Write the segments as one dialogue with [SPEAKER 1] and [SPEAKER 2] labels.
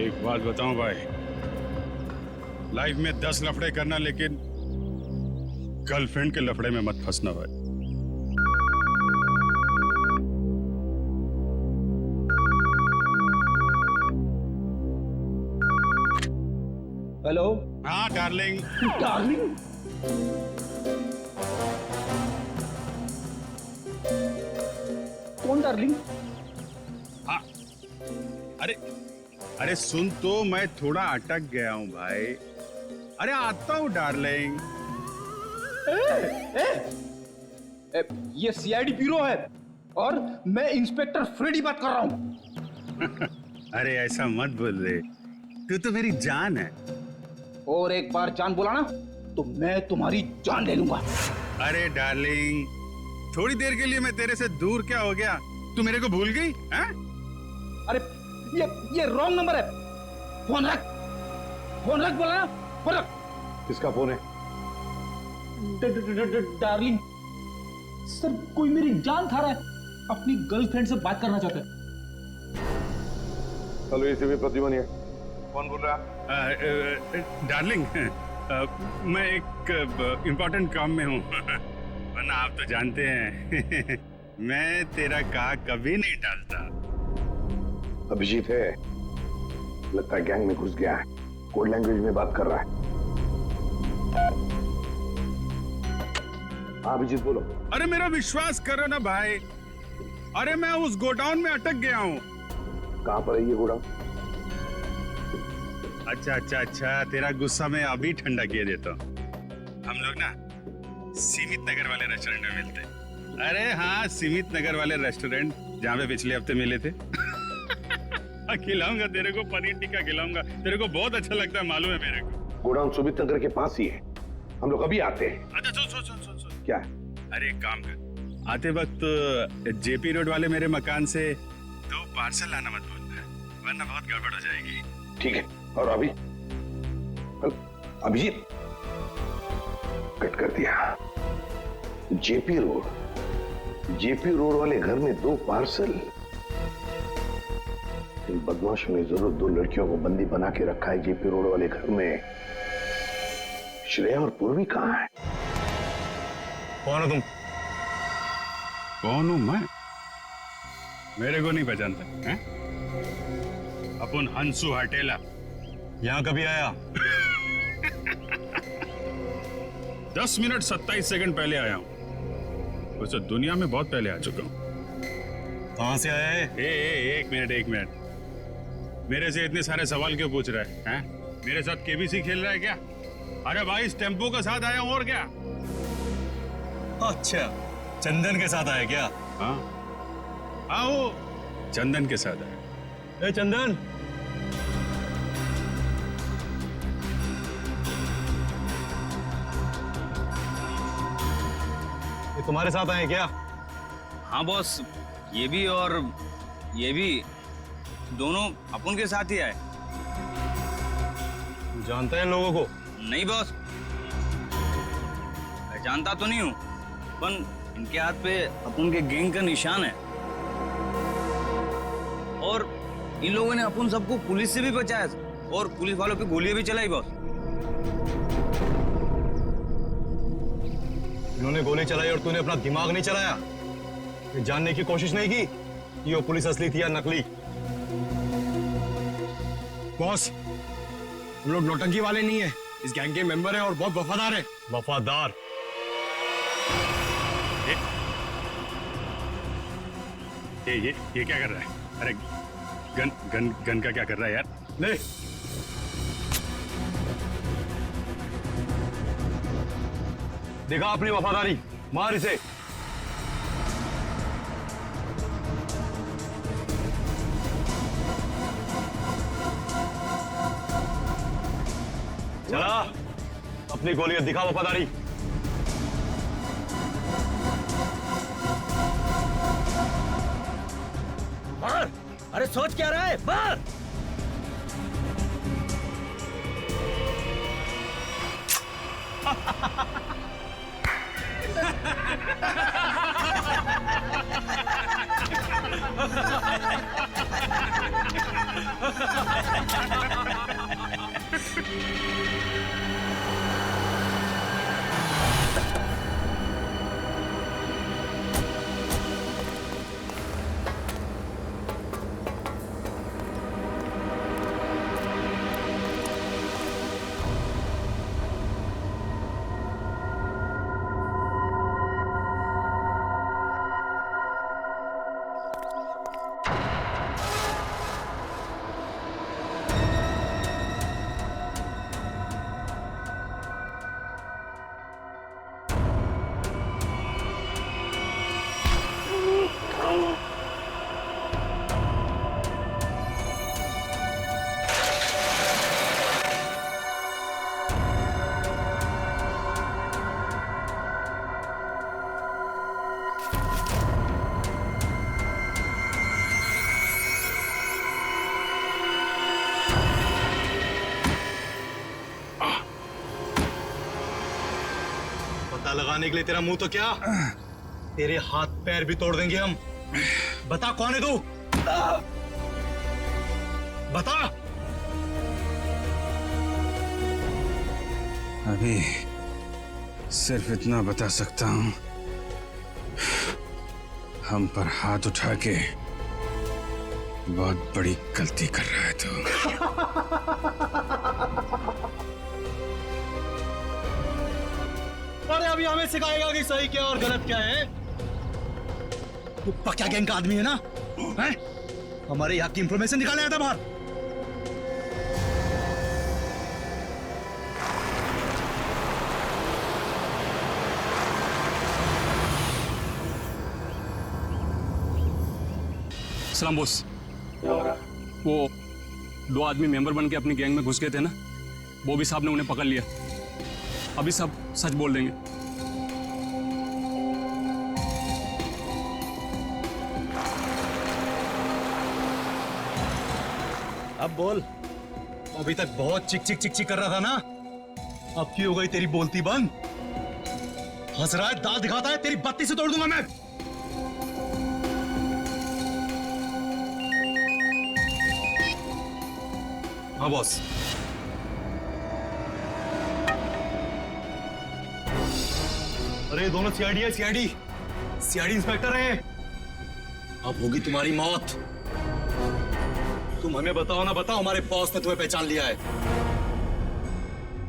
[SPEAKER 1] एक बात बताऊं भाई, लाइफ में 10 लफड़े करना, लेकिन गर्लफ्रेंड के लफड़े में मत फंसना भाई।
[SPEAKER 2] हेलो।
[SPEAKER 1] हाँ डार्लिंग।
[SPEAKER 2] डार्लिंग? कौन डार्लिंग?
[SPEAKER 1] हाँ अरे अरे सुन तो, मैं थोड़ा अटक गया हूँ भाई। अरे आता हूँ डार्लिंग।
[SPEAKER 2] ये सीआईडी ब्यूरो है और मैं इंस्पेक्टर फ्रेडी बात कर रहा हूँ।
[SPEAKER 1] अरे ऐसा मत बोल रे, तू तो मेरी जान है।
[SPEAKER 2] और एक बार जान बोला ना तो मैं तुम्हारी जान ले लूंगा।
[SPEAKER 1] अरे डार्लिंग, थोड़ी देर के लिए मैं तेरे से दूर क्या हो गया? तू मेरे को भूल गई हैं?
[SPEAKER 2] अरे ये रॉन्ग नंबर है। फोन रख, फोन रख बोला ना, फोन रख।
[SPEAKER 3] किसका फोन है?
[SPEAKER 2] डार्लिंग सर, कोई मेरी जान खा रहा है, अपनी गर्लफ्रेंड से बात करना चाहता है।
[SPEAKER 3] हेलो, एसीपी प्रतिमा है। कौन बोल रहा है?
[SPEAKER 1] डार्लिंग, मैं एक इम्पोर्टेंट काम में हूँ। वरना आप तो जानते हैं मैं तेरा का कभी नहीं टालता।
[SPEAKER 3] अभिजीत है, लगता है गैंग में घुस गया है, कोड लैंग्वेज में बात कर रहा है। हाँ अभिजीत बोलो।
[SPEAKER 1] अरे मेरा विश्वास करो ना भाई, अरे मैं उस गोडाउन में अटक गया हूँ।
[SPEAKER 3] कहाँ पर है ये गोडाउन?
[SPEAKER 1] अच्छा, तेरा गुस्सा मैं अभी ठंडा किए देता हूँ। हम लोग ना सीमित नगर वाले रेस्टोरेंट में मिलते हैं। अरे हाँ, सीमित नगर वाले रेस्टोरेंट जहाँ पे पिछले हफ्ते मिले थे। खिलाऊंगा तेरे को, पनीर टिक्का खिलाऊंगा, तेरे को बहुत अच्छा लगता है, मालूम है मेरे को।
[SPEAKER 3] गोडाउन सुमित नगर के पास ही है, हम लोग अभी आते हैं।
[SPEAKER 1] अच्छा सुन।
[SPEAKER 3] क्या?
[SPEAKER 1] अरे एक काम कर, आते वक्त जेपी रोड वाले मेरे मकान से 2 पार्सल लाना मत भूलना, वरना बहुत गड़बड़ हो जाएगी।
[SPEAKER 3] ठीक है। और अभी अभिजीत कट कर दिया। जेपी रोड वाले घर में 2 पार्सल। इन बदमाशों ने जरूर 2 लड़कियों को बंदी बना के रखा है जेपी रोड वाले घर में। श्रेया और पूर्वी कहाँ है?
[SPEAKER 4] कौन हो तुम?
[SPEAKER 1] कौन हूं मैं? मेरे को नहीं पहचानता हैं? अपन हंसू हटेला।
[SPEAKER 4] यहाँ कभी आया?
[SPEAKER 1] 10 मिनट 27 सेकंड पहले आया हूं। वैसे दुनिया में बहुत पहले आ चुका हूं।
[SPEAKER 4] कहाँ से आया है?
[SPEAKER 1] एक मिनट। मेरे से इतने सारे सवाल क्यों पूछ रहा है? मेरे साथ केबीसी खेल रहा है क्या? अरे भाई, इस टेम्पो के साथ आया हूं, और क्या?
[SPEAKER 4] अच्छा, चंदन के साथ आया क्या?
[SPEAKER 1] हाँ, वो चंदन के साथ आया।
[SPEAKER 4] ए चंदन, ये तुम्हारे साथ आए क्या?
[SPEAKER 5] हाँ बॉस, ये भी और ये भी, दोनों अपन के साथ ही आए।
[SPEAKER 4] जानते हैं लोगों को?
[SPEAKER 5] नहीं बॉस, मैं जानता तो नहीं हूँ, पर इनके हाथ पे अपन के गैंग का निशान है। और इन लोगों ने अपन सबको पुलिस से भी बचाया और पुलिस वालों पे गोलियां भी चलाई बॉस।
[SPEAKER 4] इन्होंने गोली चलाई और तूने अपना दिमाग नहीं चलाया? ये जानने की कोशिश नहीं की कि वो पुलिस असली थी या नकली?
[SPEAKER 6] बॉस, हम लोग नौटंकी वाले नहीं है, इस गैंग के मेंबर हैं और बहुत वफादार हैं।
[SPEAKER 4] वफादार?
[SPEAKER 1] ये क्या कर रहा है? अरे गन का क्या कर रहा है यार?
[SPEAKER 4] ले, देखा अपनी वफादारी, मार इसे। चला, अपनी गोलियां दिखा वफादारी।
[SPEAKER 5] मार! अरे सोच क्या रहा है, मार!
[SPEAKER 4] लगाने के लिए तेरा मुंह तो क्या, तेरे हाथ पैर भी तोड़ देंगे हम। बता कौन है तू, बता।
[SPEAKER 1] अभी सिर्फ इतना बता सकता हूं, हम पर हाथ उठा के बहुत बड़ी गलती कर रहा है तू।
[SPEAKER 4] अरे अभी हमें सिखाएगा कि सही क्या और गलत क्या है। तू पक्का गैंग का आदमी है ना, हैं? हमारे यहाँ की इंफॉर्मेशन निकाले आया था बाहर।
[SPEAKER 7] सलाम बॉस। वो 2 आदमी मेंबर बन के अपनी गैंग में घुस गए थे ना, बॉबी साहब ने उन्हें पकड़ लिया। अभी सब सच बोल देंगे।
[SPEAKER 4] अब बोल। अभी तक बहुत चिक चिक चिक चिक कर रहा था ना, अब की हो गई तेरी बोलती बंद? हंस रहा है, दांत दिखाता है, तेरी बत्ती से तोड़ दूंगा मैं। हाँ बॉस। अरे दोनों सीआईडी है, सीआईडी इंस्पेक्टर है। अब होगी तुम्हारी मौत। तुम हमें बताओ ना बताओ, हमारे बॉस ने तुम्हें पहचान लिया है।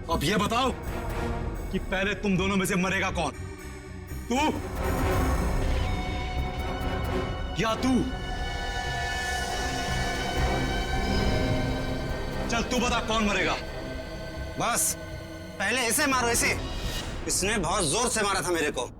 [SPEAKER 4] अब ये बताओ कि पहले तुम दोनों में से मरेगा कौन, तू या तू? चल तू बता कौन मरेगा।
[SPEAKER 8] बस पहले ऐसे मारो, ऐसे। इसने बहुत जोर से मारा था मेरे को।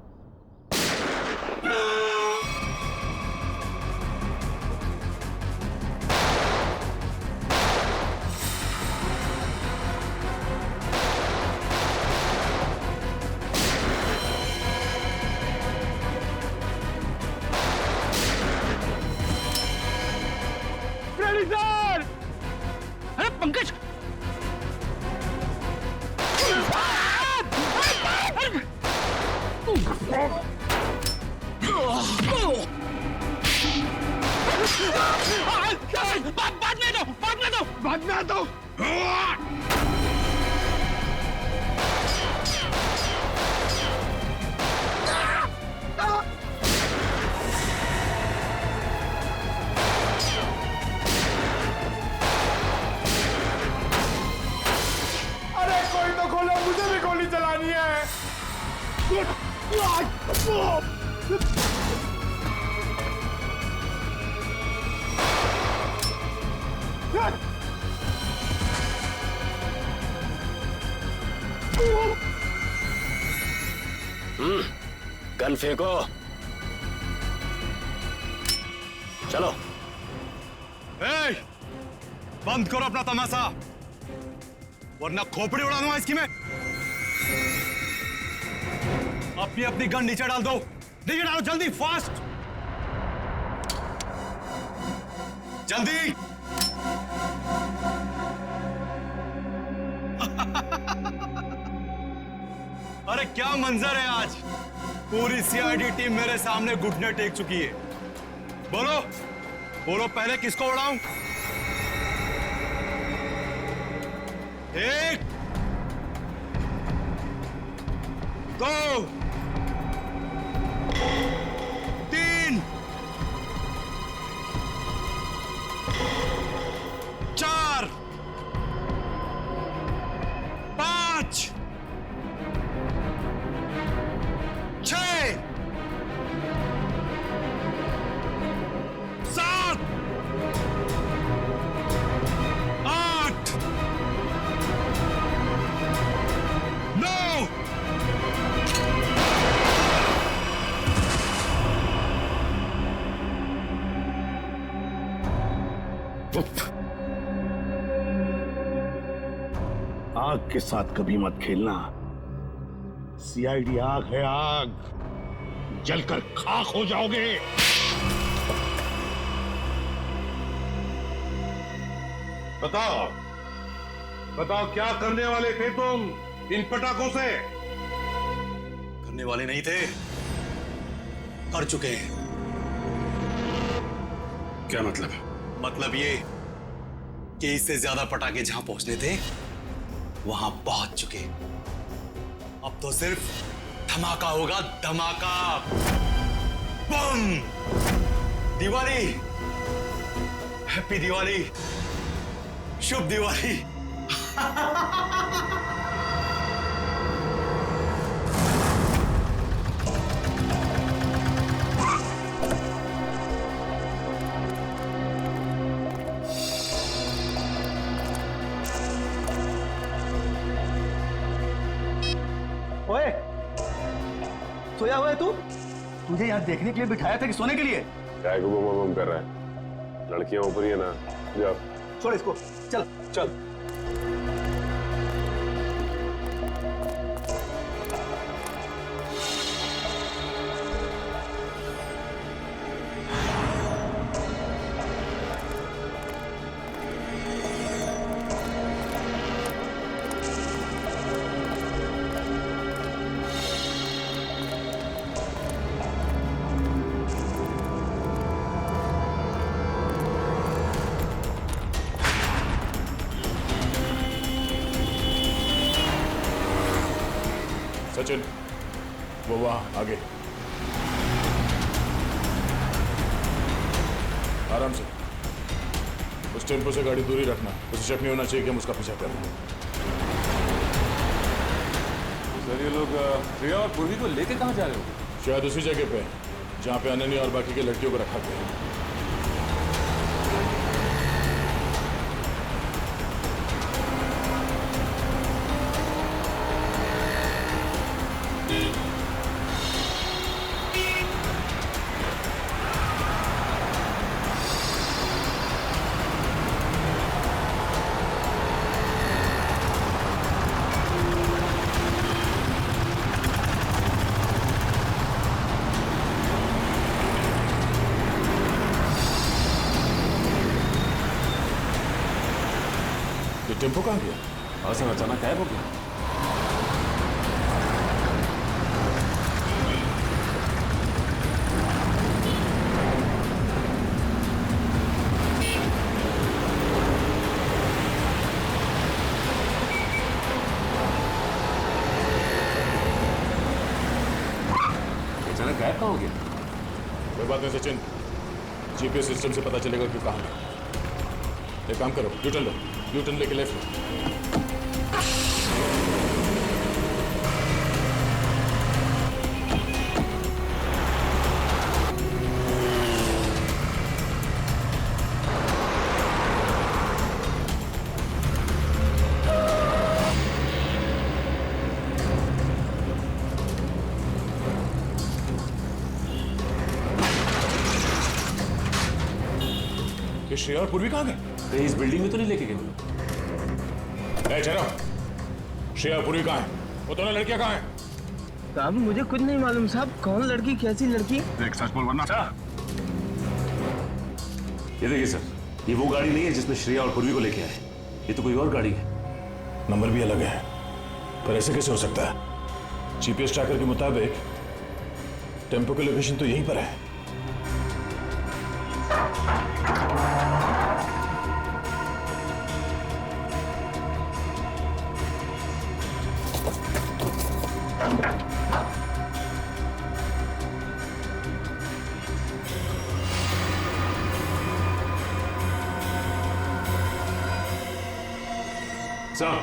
[SPEAKER 2] अरे पंकज, बाद में दो। अरे कोई तो खोलो, मुझे भी गोली चलानी है।
[SPEAKER 6] गन फेंको, चलो।
[SPEAKER 4] ए, बंद करो अपना तमाशा, वरना खोपड़ी उड़ा दूंगा इसकी मैं। अपनी अपनी गन नीचे डाल दो, नीचे डालो जल्दी, फास्ट, जल्दी। अरे क्या मंजर है आज, पूरी सीआईडी टीम मेरे सामने घुटने टेक चुकी है। बोलो बोलो, पहले किसको उड़ाऊं? 1 2 3 4 5 6 7 8 9
[SPEAKER 3] आग के साथ कभी मत खेलना। सीआईडी आग है, आग, जलकर खाक हो जाओगे। बताओ बताओ, क्या करने वाले थे तुम इन पटाखों से?
[SPEAKER 4] करने वाले नहीं थे, कर चुके हैं।
[SPEAKER 1] क्या मतलब?
[SPEAKER 4] मतलब ये कि इससे ज्यादा पटाखे जहां पहुंचने थे वहां पहुंच चुके। अब तो सिर्फ धमाका होगा, धमाका। बम! दिवाली, हैप्पी दिवाली, शुभ दिवाली।
[SPEAKER 2] ओए, सोया हुआ है तू? तुझे यहाँ देखने के लिए बिठाया था कि सोने के लिए?
[SPEAKER 9] क्या को बम कर रहा है? लड़कियां ऊपर ही है ना, जाओ।
[SPEAKER 2] छोड़ इसको, चल चल।
[SPEAKER 9] सचिन, वो वहां आगे। आराम से। उस टेम्पो से गाड़ी दूरी रखना, उसे शक नहीं होना चाहिए कि हम उसका पीछा कर रहे हैं।
[SPEAKER 7] सर ये लोग प्रिया और पूर्वी को लेके कहाँ जा रहे हो?
[SPEAKER 9] शायद उसी जगह पे जहां पे अनन्या और बाकी के लड़कियों को रखा गया है। टेम्पो कहाँ गया?
[SPEAKER 7] हाँ सर, अचानक गायब हो गया। अचानक गायब कहाँ हो गया?
[SPEAKER 9] कोई बात नहीं सचिन, जीपीएस सिस्टम से पता चलेगा कि कहाँ है। एक काम करो, यूटर्न लो, यूटर्न लेके लेफ्ट लो। ये श्रेया और पूर्वी कहाँ गए?
[SPEAKER 7] कहीं इस बिल्डिंग में तो नहीं लेके गए?
[SPEAKER 9] ठहरो, श्रेया और पूर्वी कहाँ है? वो दोनों लड़कियां कहाँ हैं?
[SPEAKER 10] साहब मुझे कुछ नहीं मालूम साहब, कौन लड़की कैसी लड़की?
[SPEAKER 9] देख सच बोल वरना।
[SPEAKER 7] ये देखिए सर, ये वो गाड़ी नहीं है जिसमें श्रेया और पूर्वी को लेके आए। ये तो कोई और गाड़ी है।
[SPEAKER 9] नंबर भी अलग है, पर ऐसे कैसे हो सकता है? जीपीएस ट्रैकर के मुताबिक टेम्पो की लोकेशन तो यहीं पर है।
[SPEAKER 7] सर,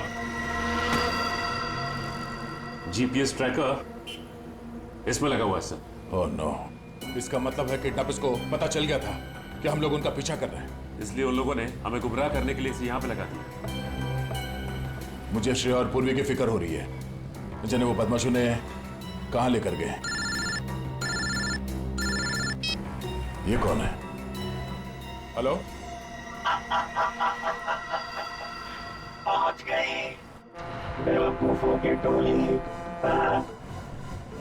[SPEAKER 7] जीपीएस ट्रैकर इसमें लगा हुआ है सर।
[SPEAKER 9] ओह नो, इसका मतलब है किडनैपर्स को पता चल गया था कि हम लोग उनका पीछा कर रहे हैं,
[SPEAKER 7] इसलिए उन लोगों ने हमें गुमराह करने के लिए इसे यहाँ पे लगा दिया।
[SPEAKER 9] मुझे श्रेया और पूर्वी की फिक्र हो रही है। जिन्हें वो बदमाशों ने कहां लेकर गए? ये कौन है? हेलो,
[SPEAKER 11] पहुंच गए बेवकूफों की टोली।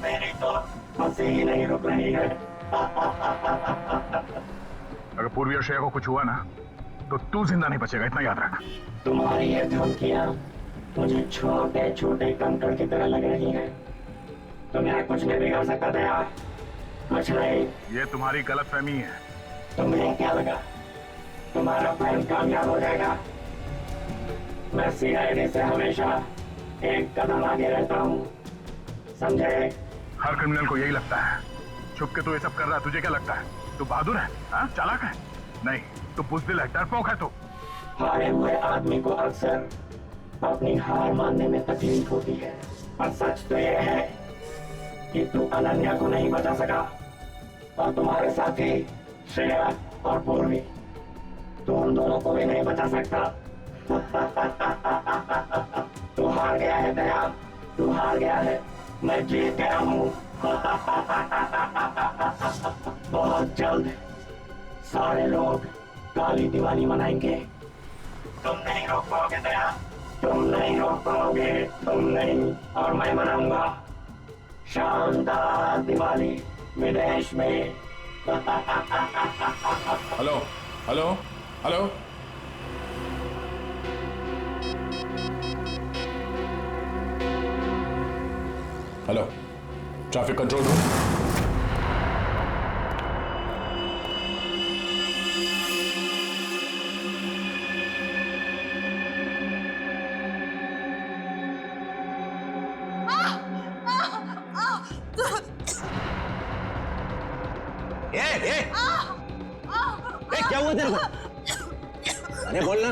[SPEAKER 11] मेरी तो हंसी ही नहीं रुक रही है।
[SPEAKER 9] अगर पूर्वी और श्रेया को कुछ हुआ ना तो तू जिंदा नहीं बचेगा, इतना याद रख।
[SPEAKER 11] तुम्हारी ये धमकियां मुझे छोटे छोटे कंकड़ की तरह लग रही हैं। तो मेरा कुछ नहीं बिगाड़ सकता दया, कुछ नहीं।
[SPEAKER 9] ये तुम्हारी गलतफहमी है।
[SPEAKER 11] तुम्हें क्या लगा तुम्हारा प्लान कामयाब हो जाएगा? मैं सीआईडी से हमेशा एक कदम आगे रहता हूँ, समझे?
[SPEAKER 9] हर क्रिमिनल को यही लगता है। छुप के तू ये सब कर रहा है, तुझे क्या लगता है? तू बहादुर है? हाँ, चालाक है? नहीं, तू बुज़दिल है, डरपोक है तू।
[SPEAKER 11] हारे हुए आदमी को अक्सर अपनी हार मानने में तकलीफ होती है, और सच तो यह है कि तू अनन्या को नहीं बचा सका, और तुम्हारे साथी श्रेया और पूर्वी, तू उन दोनों को भी नहीं बचा सकता। तू हार गया है दया, तू हार गया है, मैं जीत गया हूँ। बहुत जल्द सारे लोग काली दिवाली मनाएंगे। तुम नहीं रोक पाओगे दया, तुम नहीं रोक पाओगे, तुम नहीं, और मैं मनाऊंगा शानदार दिवाली विदेश में।
[SPEAKER 9] Hello hello hello, hello, traffic control room.
[SPEAKER 8] क्या हुआ तेरे को? अरे बोलना।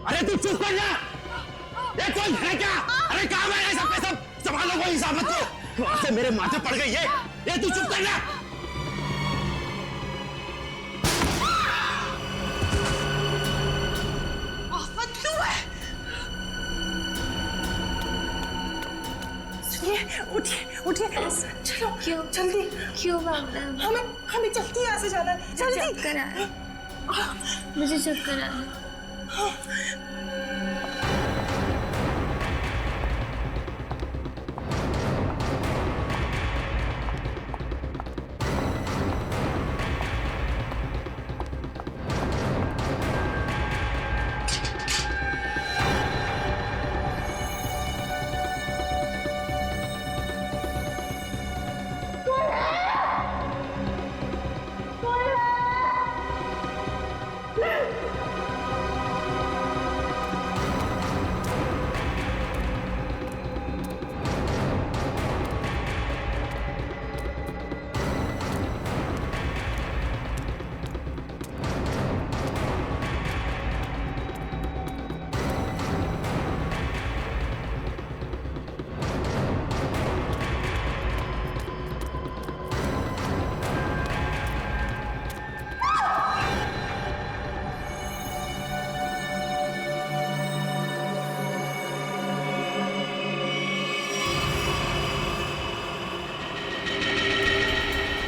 [SPEAKER 6] अरे तू चुप कर जा। ये कौन है क्या? अरे काम है सब पे सब संभालो, कोई हिसाब मत करो। वहां से मेरे माथे पड़ गई ये तू चुप कर जा।
[SPEAKER 12] उठिए उठिए, चलो
[SPEAKER 13] क्यों
[SPEAKER 12] जल्दी,
[SPEAKER 13] क्यों भागना है?
[SPEAKER 12] हमें जल्दी यहाँ से जाना है, जल्दी।
[SPEAKER 13] चक्कर आ रहा है, मुझे चक्कर आ रहा है।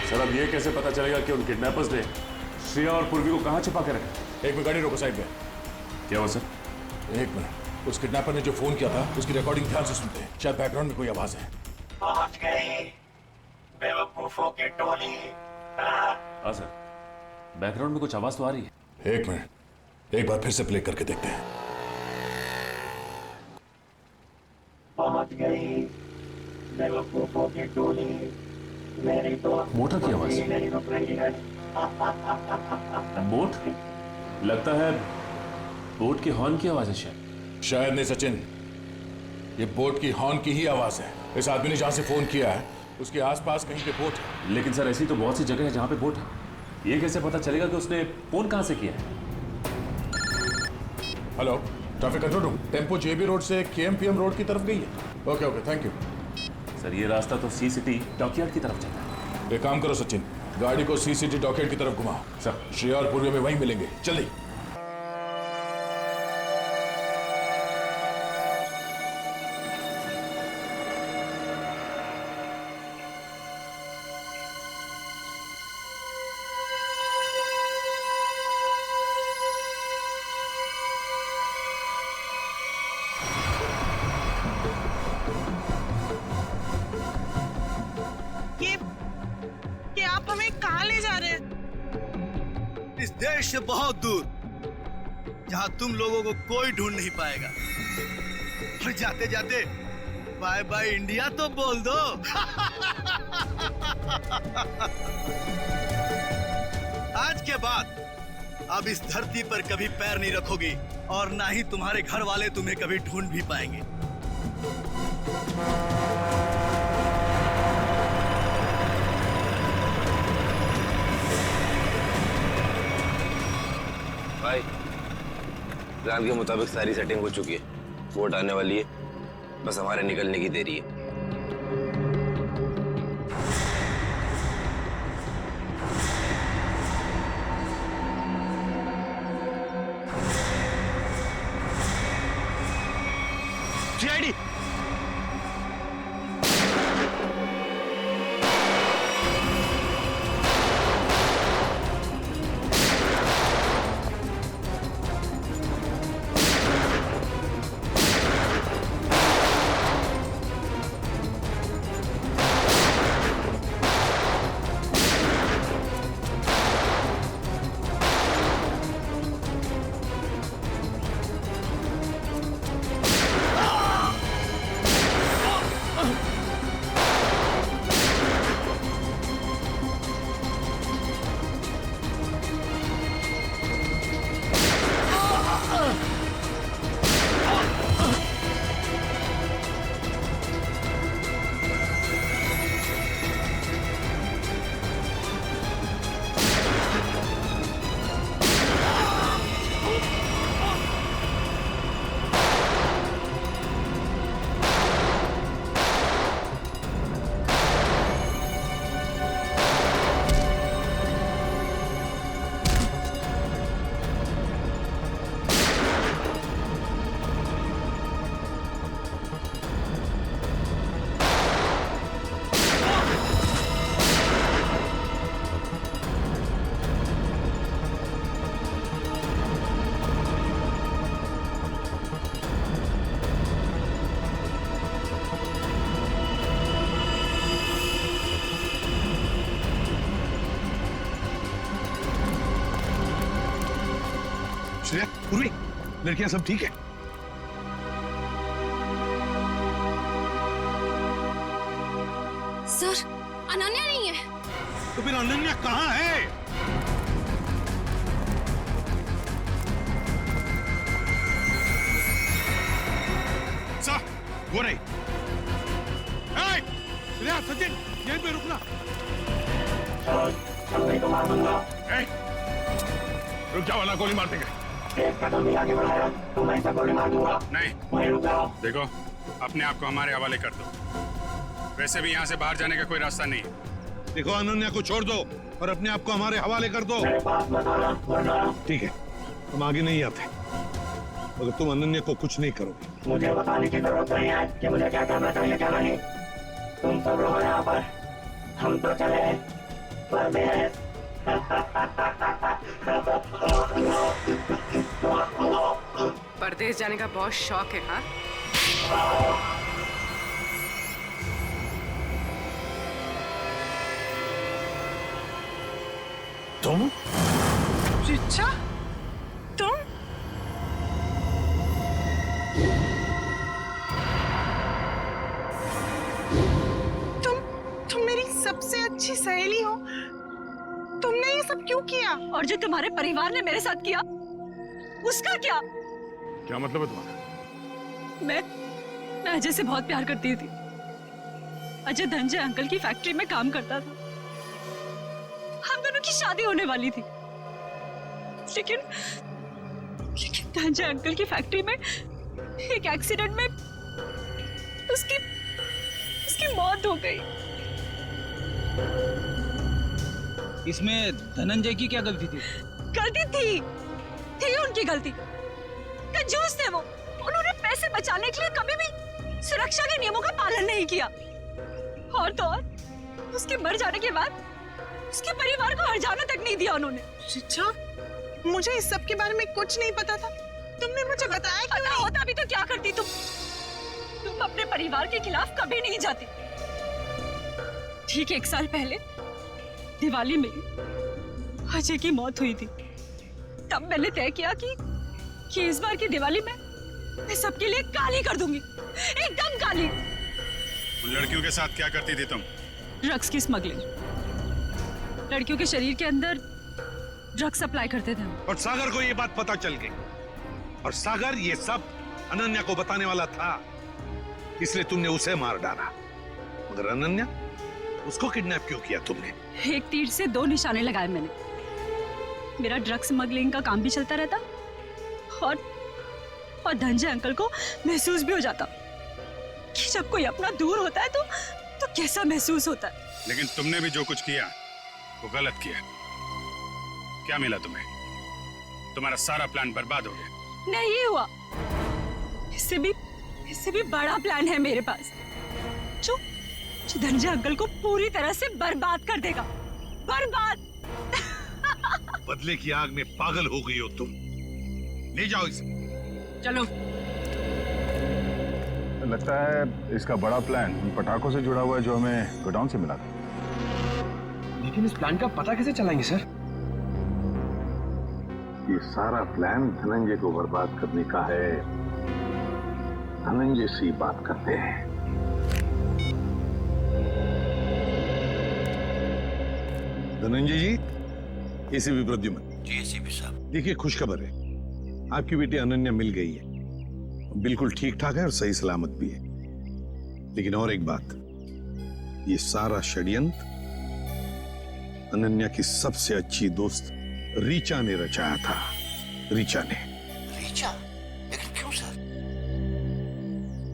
[SPEAKER 9] सर, अब ये कैसे पता चलेगा कि उन किडनैपर्स ने श्रेया और पूर्वी को कहाँ छिपा के रखा? एक मिनट, गाड़ी रोको साइड में। क्या हुआ सर? एक मिनट, उस किडनैपर ने जो फोन किया था उसकी रिकॉर्डिंग ध्यान से सुनते हैं, शायद बैकग्राउंड में कोई आवाज है।
[SPEAKER 11] पहुंच गई बेवकूफों की टोली।
[SPEAKER 7] हाँ सर, बैकग्राउंड में कुछ आवाज तो आ रही है।
[SPEAKER 9] एक मिनट, एक बार फिर से प्ले करके देखते हैं।
[SPEAKER 11] पहुंच गई बेवकूफों की टोली, मेरी तो
[SPEAKER 7] मोटर की आवाज।
[SPEAKER 11] नहीं रुक रही है।
[SPEAKER 7] बोट? लगता है बोट के हॉर्न की आवाज है शायद
[SPEAKER 9] नहीं सचिन, ये बोट की हॉर्न की ही आवाज है। इस आदमी ने जहां से फोन किया है उसके आसपास कहीं पे बोट है।
[SPEAKER 7] लेकिन सर ऐसी तो बहुत सी जगह है जहां पे बोट है, ये कैसे पता चलेगा कि उसने फोन कहां से किया है?
[SPEAKER 9] Hello, traffic control room, tempo JB road से केएमपीएम रोड की तरफ गई है। Okay okay, thank you
[SPEAKER 7] sir. ये रास्ता तो सी सिटी डॉकयार्ड की तरफ जाता है।
[SPEAKER 9] एक काम करो सचिन, गाड़ी को सी सिटी डॉकयार्ड की तरफ घुमाओ।
[SPEAKER 7] सर,
[SPEAKER 9] श्रेया और पूर्वी में वहीं मिलेंगे, जल्दी।
[SPEAKER 14] देश से बहुत दूर, जहां तुम लोगों को कोई ढूंढ नहीं पाएगा। और जाते जाते बाय बाय इंडिया तो बोल दो। आज के बाद अब इस धरती पर कभी पैर नहीं रखोगी और ना ही तुम्हारे घर वाले तुम्हें कभी ढूंढ भी पाएंगे।
[SPEAKER 15] भाई, प्लान के मुताबिक सारी सेटिंग हो चुकी है। वोट आने वाली है, बस हमारे निकलने की देरी है।
[SPEAKER 6] सीआईडी
[SPEAKER 3] श्रेया, पूर्वी, लड़कियां सब ठीक है?
[SPEAKER 13] सर, अनन्या नहीं है।
[SPEAKER 3] तो फिर अनन्या कहाँ है? सर, वो नहीं। श्रेया, सचिन, यहीं पे रुकना।
[SPEAKER 11] तो मार दूंगा।
[SPEAKER 3] रुक जाओ, वरना गोली मार देंगे।
[SPEAKER 11] एक कदम भी आगे बढ़ाया तो मैं इसे गोली मार दूंगा।
[SPEAKER 1] नहीं,
[SPEAKER 11] वहीं रुक जाओ।
[SPEAKER 1] देखो, अपने आप को हमारे हवाले कर दो। वैसे भी यहाँ से बाहर जाने का कोई रास्ता नहीं है।
[SPEAKER 3] देखो, अनन्या को छोड़ दो और अपने आप को हमारे हवाले कर दो।
[SPEAKER 11] मेरे पास मत आना, वरना
[SPEAKER 3] ठीक है, हम आगे नहीं आते मगर तुम अनन्या को कुछ नहीं करोगे।
[SPEAKER 11] मुझे बताने की जरूरत नहीं है कि मुझे क्या करना चाहिए क्या नहीं। तुम सब रहो यहाँ पर, हम तो चले परदेश।
[SPEAKER 12] परदेश जाने का बहुत शौक है। हाँ,
[SPEAKER 3] तुम?
[SPEAKER 12] रिचा, तुम? तुम मेरी सबसे अच्छी सहेली हो। तुमने ये सब क्यों किया?
[SPEAKER 16] और जो तुम्हारे परिवार ने मेरे साथ किया, उसका क्या?
[SPEAKER 3] क्या मतलब है तुम्हारा?
[SPEAKER 16] मैं अजय से बहुत प्यार करती थी। अजय धनंजय अंकल की फैक्ट्री में काम करता था। हम दोनों की शादी होने वाली थी, लेकिन धनंजय अंकल की फैक्ट्री में एक एक्सीडेंट में उसकी मौत हो गई।
[SPEAKER 5] इसमें धनंजय की क्या गलती थी?
[SPEAKER 16] गलती थी उनकी गलती। कंजूस थे वो। उन्होंने पैसे बचाने के लिए कभी भी सुरक्षा के नियमों का पालन नहीं किया। और तो और, उसके मर जाने के बाद उसके परिवार को हर्जाना तक नहीं दिया उन्होंने।
[SPEAKER 12] रिचा, मुझे इस सब के बारे में कुछ नहीं पता था। तुमने मुझे बताया क्यों नहीं?
[SPEAKER 16] होता भी तो क्या करती तुम? तुम अपने परिवार के खिलाफ कभी नहीं जाती। ठीक 1 साल पहले दिवाली में अजय की मौत हुई थी। तब मैंने तय किया कि इस बार की दिवाली में मैं सबके लिए काली कर दूंगी, एकदम काली।
[SPEAKER 1] उन लड़कियों के साथ क्या करती थी तुम?
[SPEAKER 16] ड्रग्स की स्मगलिंग, लड़कियों के शरीर के अंदर ड्रग्स सप्लाई करते थे।
[SPEAKER 17] और सागर को ये बात पता चल गई, और सागर ये सब अनन्या को बताने वाला था, इसलिए तुमने उसे मार डाला। मगर अनन्या, उसको किडनैप क्यों किया तुमने?
[SPEAKER 16] एक तीर से दो निशाने लगाए मैंने। मेरा ड्रग्स स्मगलिंग का काम भी चलता रहता और धनंजय अंकल को महसूस भी हो जाता कि जब कोई अपना दूर होता है तो कैसा महसूस होता है।
[SPEAKER 1] लेकिन तुमने भी जो कुछ किया वो गलत किया। क्या मिला तुम्हें? तुम्हारा सारा प्लान बर्बाद हो गया।
[SPEAKER 16] नहीं हुआ, इससे भी बड़ा प्लान है मेरे पास, जो धनंजय अंकल को पूरी तरह से बर्बाद कर देगा। बर्बाद।
[SPEAKER 17] बदले की आग में पागल हो गई हो तुम। ले जाओ इसे।
[SPEAKER 16] चलो।
[SPEAKER 3] लगता है इसका बड़ा प्लान उन पटाखों से जुड़ा हुआ है जो हमें गोडाउन से मिला था।
[SPEAKER 2] लेकिन इस प्लान का पता कैसे चलाएंगे सर?
[SPEAKER 3] ये सारा प्लान धनंजय को बर्बाद करने का है। धनंजय से बात करते हैं।
[SPEAKER 17] धनंजय जी, एसीपी प्रद्युमन।
[SPEAKER 18] जी एसीपी साहब।
[SPEAKER 17] देखिए, खुशखबर है, आपकी बेटी अनन्या मिल गई है, बिल्कुल ठीक ठाक है और सही सलामत भी है। लेकिन और एक बात, ये सारा षड्यंत्र अनन्या की सबसे अच्छी दोस्त रीचा ने रचाया था। रीचा ने।
[SPEAKER 18] रीचा? लेकिन क्यों सर?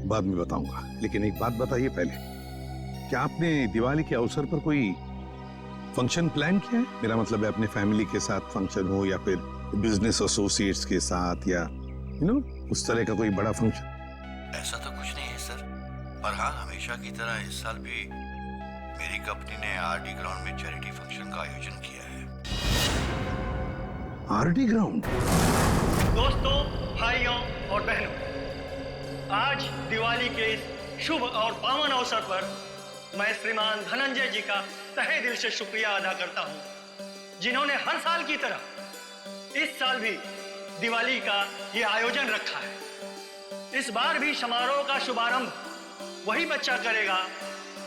[SPEAKER 17] बाद में बताऊंगा, लेकिन एक बात बताइए पहले, क्या आपने दिवाली के अवसर पर कोई फंक्शन प्लान किया है? मेरा मतलब है अपने फैमिली के साथ फंक्शन हो या फिर बिजनेस एसोसिएट्स के साथ, या उस तरह का कोई बड़ा फंक्शन।
[SPEAKER 18] ऐसा तो कुछ नहीं है सर, पर हाँ हमेशा की तरह इस साल भी मेरी कंपनी ने आरडी ग्राउंड में चैरिटी फंक्शन का आयोजन किया है।
[SPEAKER 17] RD ground?
[SPEAKER 19] दोस्तों, भाइयों और बहनों, आज दिवाली के इस शुभ और पावन अवसर पर मैं श्रीमान धनंजय जी का तहे दिल से शुक्रिया अदा करता हूं, जिन्होंने हर साल की तरह इस साल भी दिवाली का ये आयोजन रखा है। इस बार भी समारोह का शुभारंभ वही बच्चा करेगा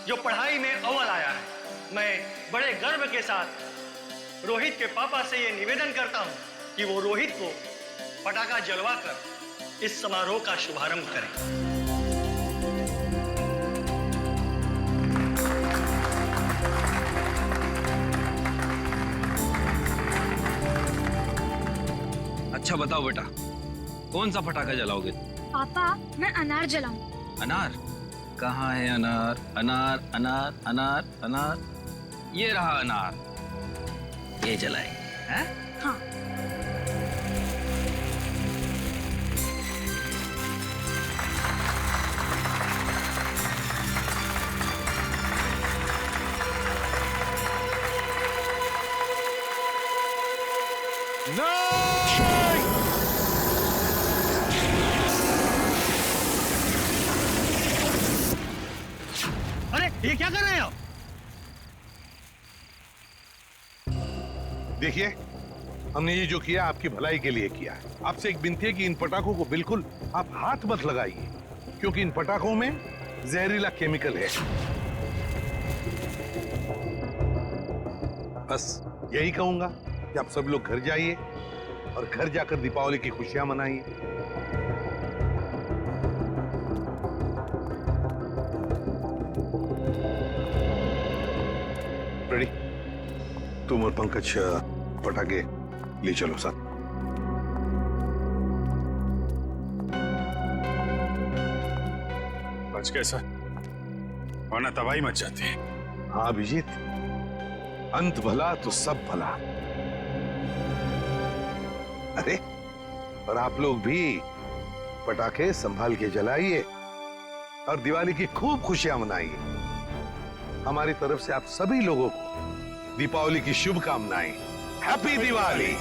[SPEAKER 19] जो पढ़ाई में अव्वल आया है। मैं बड़े गर्व के साथ रोहित के पापा से ये निवेदन करता हूं कि वो रोहित को पटाखा जलवाकर इस समारोह का शुभारंभ करें।
[SPEAKER 5] अच्छा बताओ बेटा, कौन सा पटाखा जलाओगे?
[SPEAKER 13] पापा, मैं अनार जलाऊं।
[SPEAKER 5] अनार? कहाँ है अनार? अनार अनार अनार अनार, ये रहा अनार, ये जलाएंगे। हैं?
[SPEAKER 13] हाँ।
[SPEAKER 19] अरे ये क्या कर रहे हो?
[SPEAKER 17] देखिए, हमने ये जो किया आपकी भलाई के लिए किया है। आपसे एक विनती है कि इन पटाखों को बिल्कुल आप हाथ मत लगाइए, क्योंकि इन पटाखों में जहरीला केमिकल है। बस यही कहूंगा कि आप सब लोग घर जाइए और घर जाकर दीपावली की खुशियां मनाइए। रेडी? तुम और पंकज पटाखे ले चलो साथ।
[SPEAKER 1] बच गए सर, वरना तबाही मच जाती है।
[SPEAKER 17] हाँ अभिजीत, अंत भला तो सब भला। अरे, और आप लोग भी पटाखे संभाल के जलाइए और दिवाली की खूब खुशियां मनाइए। हमारी तरफ से आप सभी लोगों को दीपावली की शुभकामनाएं। हैप्पी दिवाली।